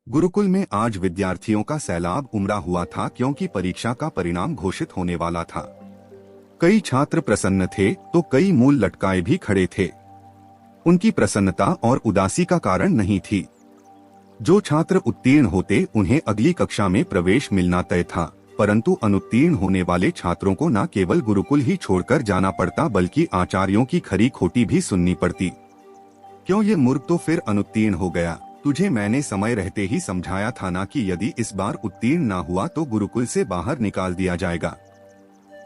गुरुकुल में आज विद्यार्थियों का सैलाब उमड़ा हुआ था क्योंकि परीक्षा का परिणाम घोषित होने वाला था। कई छात्र प्रसन्न थे तो कई मूल लटकाए भी खड़े थे। उनकी प्रसन्नता और उदासी का कारण नहीं थी। जो छात्र उत्तीर्ण होते उन्हें अगली कक्षा में प्रवेश मिलना तय था, परंतु अनुत्तीर्ण होने वाले छात्रों को न केवल गुरुकुल ही छोड़कर जाना पड़ता बल्कि आचार्यों की खरी खोटी भी सुननी पड़ती। क्यों ये मूर्ख तो फिर अनुत्तीर्ण हो गया? तुझे मैंने समय रहते ही समझाया था ना कि यदि इस बार उत्तीर्ण ना हुआ तो गुरुकुल से बाहर निकाल दिया जाएगा।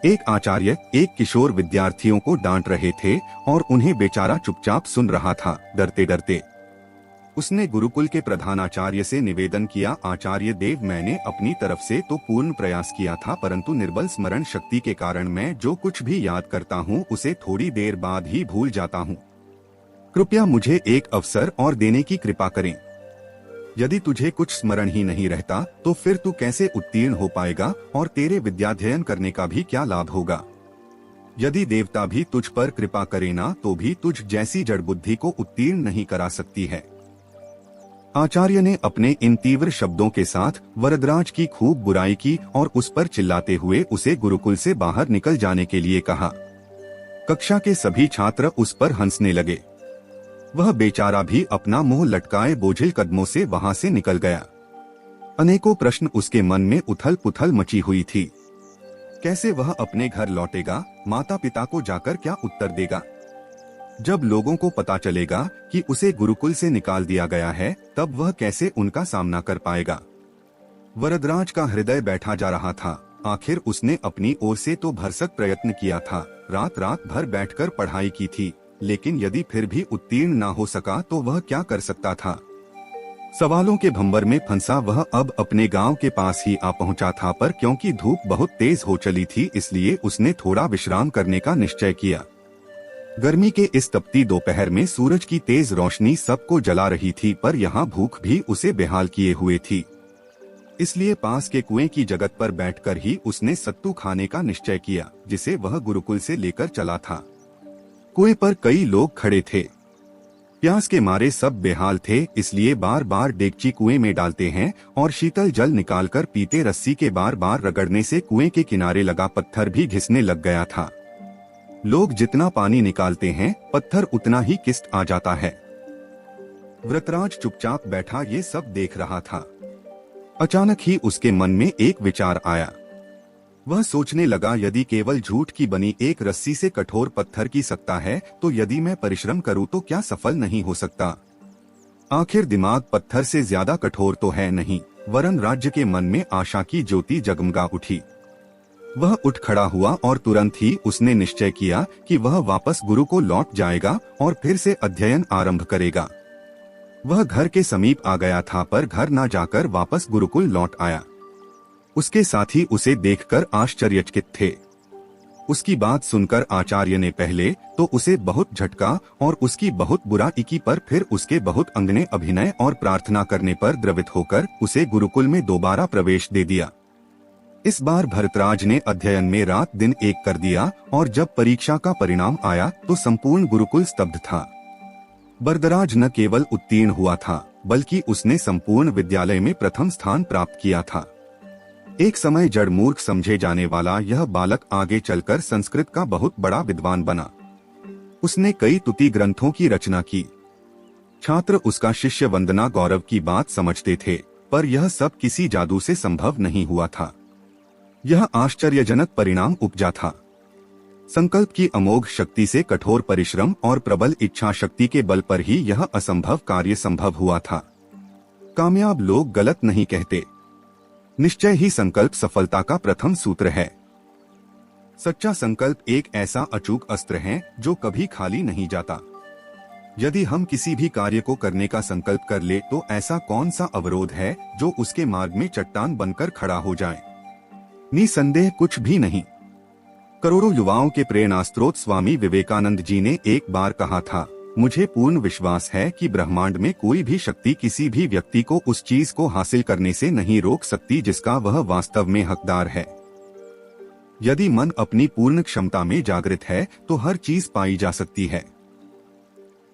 एक आचार्य एक किशोर विद्यार्थियों को डांट रहे थे और उन्हें बेचारा चुपचाप सुन रहा था, डरते डरते। उसने गुरुकुल के प्रधानाचार्य से निवेदन किया, आचार्य देव, मैंने अपनी तरफ से तो पूर्ण प्रयास किया था, परंतु निर्बल स्मरण शक्ति के कारण मैं जो कुछ भी याद करता हूँ उसे थोड़ी देर बाद ही भूल जाता हूँ। कृपया मुझे एक अवसर और देने की कृपा करें। यदि तुझे कुछ स्मरण ही नहीं रहता तो फिर तू कैसे उत्तीर्ण हो पाएगा और तेरे विद्याध्ययन करने का भी क्या लाभ होगा? यदि देवता भी तुझ पर कृपा करे ना तो भी तुझ जैसी जड़ बुद्धि को उत्तीर्ण नहीं करा सकती है। आचार्य ने अपने इन तीव्र शब्दों के साथ वरदराज की खूब बुराई की और उस पर चिल्लाते हुए उसे गुरुकुल से बाहर निकल जाने के लिए कहा। कक्षा के सभी छात्र उस पर हंसने लगे। वह बेचारा भी अपना मुंह लटकाए बोझिल कदमों से वहां से निकल गया। अनेकों प्रश्न उसके मन में उथल पुथल मची हुई थी। कैसे वह अपने घर लौटेगा? माता पिता को जाकर क्या उत्तर देगा? जब लोगों को पता चलेगा कि उसे गुरुकुल से निकाल दिया गया है तब वह कैसे उनका सामना कर पाएगा? वरदराज का हृदय बैठा जा रहा था। आखिर उसने अपनी ओर से तो भरसक प्रयत्न किया था, रात रात भर बैठकर पढ़ाई की थी, लेकिन यदि फिर भी उत्तीर्ण ना हो सका तो वह क्या कर सकता था? सवालों के भंवर में फंसा वह अब अपने गांव के पास ही आ पहुंचा था, पर क्योंकि धूप बहुत तेज हो चली थी इसलिए उसने थोड़ा विश्राम करने का निश्चय किया। गर्मी के इस तपती दोपहर में सूरज की तेज रोशनी सबको जला रही थी, पर यहाँ भूख भी उसे बेहाल किए हुए थी। इसलिए पास के कुएं की जगत पर बैठकर ही उसने सत्तू खाने का निश्चय किया, जिसे वह गुरुकुल से लेकर चला था। कुएं पर कई लोग खड़े थे। प्यास के मारे सब बेहाल थे, इसलिए बार बार डेगची कुएं में डालते हैं और शीतल जल निकालकर पीते। रस्सी के बार बार रगड़ने से कुएं के किनारे लगा पत्थर भी घिसने लग गया था। लोग जितना पानी निकालते हैं पत्थर उतना ही किस्त आ जाता है। वृतराज चुपचाप बैठा ये सब देख रहा था। अचानक ही उसके मन में एक विचार आया। वह सोचने लगा, यदि केवल झूठ की बनी एक रस्सी से कठोर पत्थर की सकता है तो यदि मैं परिश्रम करूं तो क्या सफल नहीं हो सकता? आखिर दिमाग पत्थर से ज्यादा कठोर तो है नहीं। वरन राज्य के मन में आशा की ज्योति जगमगा उठी। वह उठ खड़ा हुआ और तुरंत ही उसने निश्चय किया कि वह वापस गुरु को लौट जाएगा और फिर से अध्ययन आरंभ करेगा। वह घर के समीप आ गया था, पर घर न जाकर वापस गुरुकुल लौट आया। उसके साथी उसे देखकर आश्चर्यचकित थे। उसकी बात सुनकर आचार्य ने पहले तो उसे बहुत झटका और उसकी बहुत बुराई की, पर फिर उसके बहुत अंगने अभिनय और प्रार्थना करने पर द्रवित होकर उसे गुरुकुल में दोबारा प्रवेश दे दिया। इस बार भरतराज ने अध्ययन में रात दिन एक कर दिया और जब परीक्षा का परिणाम आया तो संपूर्ण गुरुकुल स्तब्ध था। वरदराज न केवल उत्तीर्ण हुआ था बल्कि उसने संपूर्ण विद्यालय में प्रथम स्थान प्राप्त किया था। एक समय जड़ मूर्ख समझे जाने वाला यह बालक आगे चलकर संस्कृत का बहुत बड़ा विद्वान बना। उसने कई तुति ग्रंथों की रचना की। छात्र उसका शिष्य वंदना गौरव की बात समझते थे, पर यह सब किसी जादू से संभव नहीं हुआ था। यह आश्चर्यजनक परिणाम उपजा था। संकल्प की अमोघ शक्ति से कठोर परिश्रम और प्रबल इच्छा शक्ति के बल पर ही यह असंभव कार्य संभव हुआ था। कामयाब लोग गलत नहीं कहते। निश्चय ही संकल्प सफलता का प्रथम सूत्र है। सच्चा संकल्प एक ऐसा अचूक अस्त्र है जो कभी खाली नहीं जाता। यदि हम किसी भी कार्य को करने का संकल्प कर ले तो ऐसा कौन सा अवरोध है जो उसके मार्ग में चट्टान बनकर खड़ा हो जाए? निसंदेह कुछ भी नहीं। करोड़ों युवाओं के प्रेरणास्त्रोत स्वामी विवेकानंद जी ने एक बार कहा था, मुझे पूर्ण विश्वास है कि ब्रह्मांड में कोई भी शक्ति किसी भी व्यक्ति को उस चीज को हासिल करने से नहीं रोक सकती जिसका वह वास्तव में हकदार है। यदि मन अपनी पूर्ण क्षमता में जागृत है तो हर चीज पाई जा सकती है।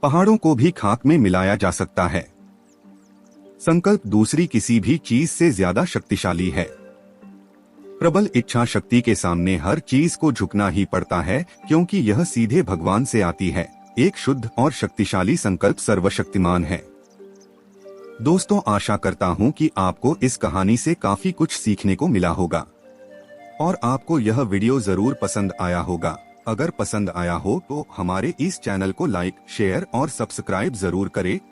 पहाड़ों को भी खाक में मिलाया जा सकता है। संकल्प दूसरी किसी भी चीज से ज्यादा शक्तिशाली है। प्रबल इच्छा शक्ति के सामने हर चीज को झुकना ही पड़ता है, क्योंकि यह सीधे भगवान से आती है। एक शुद्ध और शक्तिशाली संकल्प सर्वशक्तिमान है। दोस्तों, आशा करता हूँ कि आपको इस कहानी से काफी कुछ सीखने को मिला होगा और आपको यह वीडियो जरूर पसंद आया होगा। अगर पसंद आया हो तो हमारे इस चैनल को लाइक, शेयर और सब्सक्राइब जरूर करें।